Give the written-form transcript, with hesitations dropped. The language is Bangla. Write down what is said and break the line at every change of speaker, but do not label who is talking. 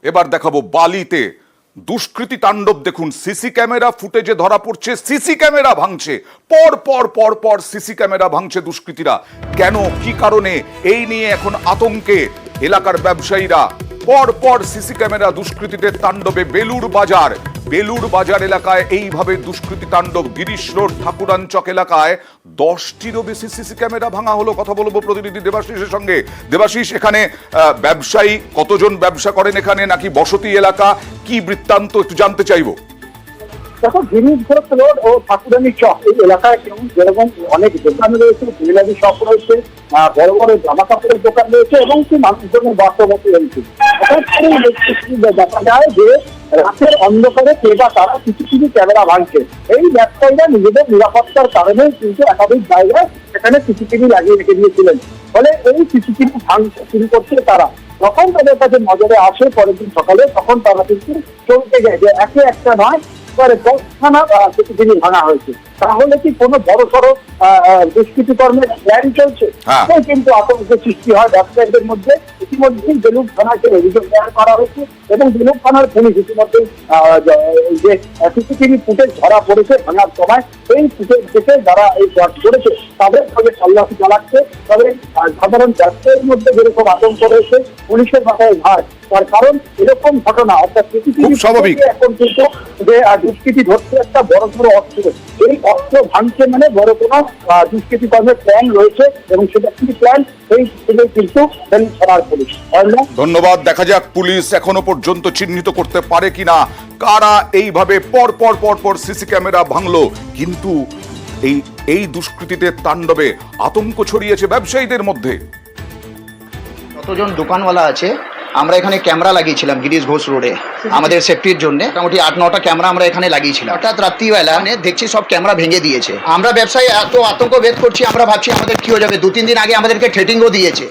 এবার দেখাবো বালিতে দুষ্কৃতী তাণ্ডব। দেখুন, সিসি ক্যামেরা ফুটেজে ধরা পড়ছে, সিসি ক্যামেরা ভাঙছে, পর পর পর পর সিসি ক্যামেরা ভাঙছে দুষ্কৃতীরা। কেন, কি কারণে, এই নিয়ে এখন আতঙ্কে এলাকার ব্যবসায়ীরা। পর পর সিসি ক্যামেরা দুষ্কৃতীদের তাণ্ডবে বেলুর বাজার এলাকায় এইভাবে দুষ্কৃতী তাণ্ডব। গিরিশ রোড ঠাকুরানচক এলাকায় 10টিরও বেশি সিসি ক্যামেরা ভাঙা হলো। কথা বলবো প্রতিনিধি দেবাশিসের সঙ্গে। দেবাশিস, এখানে ব্যবসায়ী কতজন ব্যবসা করেন এখানে, নাকি বসতি এলাকা, কি বৃত্তান্ত একটু জানতে চাইবো।
দেখো, গিরিশ রোড ও ঠাকুরানী চক এই এলাকায় যেরকম অনেক দোকান রয়েছে, জুয়েলারি শপ রয়েছে, বড় বড় জামা কাপড়ের দোকান রয়েছে এবং কি মানুষজনের বাসবসতি রয়েছে। দেখা যায় যে রাতের অন্ধকারে কে বা তারা সিসিটিভি ক্যামেরা ভাঙছে। এই ব্যবসায়ীরা নিজেদের নিরাপত্তার কারণে কিন্তু একাধিক জায়গায় সেখানে সিসিটিভি লাগিয়ে রেখে দিয়েছিলেন। ফলে এই সিসিটিভি ভাঙতে শুরু করছে তারা। যখন তাদের কাছে নজরে আসে পরের দিন সকালে, তখন তারা কিন্তু চলতে যায় যে একে একটা নয়, 10খানা সিসিটিভি ভাঙা হয়েছে। তাহলে কি কোনো বড় সড়ো দুষ্কৃতিকর্মের প্ল্যান চলছে? কিন্তু আতঙ্কের সৃষ্টি হয় ব্যবসায়ীদের মধ্যে। ইতিমধ্যেই বেলুড় থানাকে অভিযোগ দায়ের করা হয়েছে এবং বেলুড় থানার পুলিশ ইতিমধ্যেই যে সিসিটিভি ফুটেজ ধরা পড়েছে ভাঙার সময়, সেই ফুটেজ দেখে যারা এই কাজ করেছে তাদের সঙ্গে তল্লাশি চালাচ্ছে। তবে সাধারণ ব্যবসায়ীর মধ্যে যেরকম আতঙ্ক রয়েছে, পুলিশের মাথায় ভার। তার কারণ এরকম ঘটনা, অর্থাৎ সিসিটিভি এখন কিন্তু যে দুষ্কৃতি ধরছে একটা বড় বড় অস্ত্র। এই অস্ত্র ভাঙছে মানে বড় কোনো দুষ্কৃতিকর্মের প্ল্যান রয়েছে এবং সেটা কি প্ল্যান, সেই কিন্তু ছাড়ার পুলিশ।
ধন্যবাদ। দেখা যাক পুলিশ এখনো পর্যন্ত চিহ্নিত করতে পারে কিনা কারা এইভাবে পর পর পর পর সিসি ক্যামেরা ভাঙলো। কিন্তু এই দুষ্কৃতীদের তাণ্ডবে আতঙ্ক ছড়িয়েছে ব্যবসায়ীদের মধ্যে।
কতজন দোকানওয়ালা আছে, আমরা এখানে ক্যামেরা লাগিয়েছিলাম গিরিশ ঘোষ রোডে আমাদের সেফটির জন্য। মোটামুটি 8-9টা ক্যামেরা আমরা এখানে লাগিয়েছিলাম। হঠাৎ রাত্রিবেলা দেখছি সব ক্যামেরা ভেঙে দিয়েছে। আমরা ব্যবসায়ী এত আতঙ্ক ভেদ করছি, আমরা ভাবছি আমাদের কি হয়ে যাবে। 2-3 দিন আগে আমাদেরকে থ্রেটিংও দিয়েছে।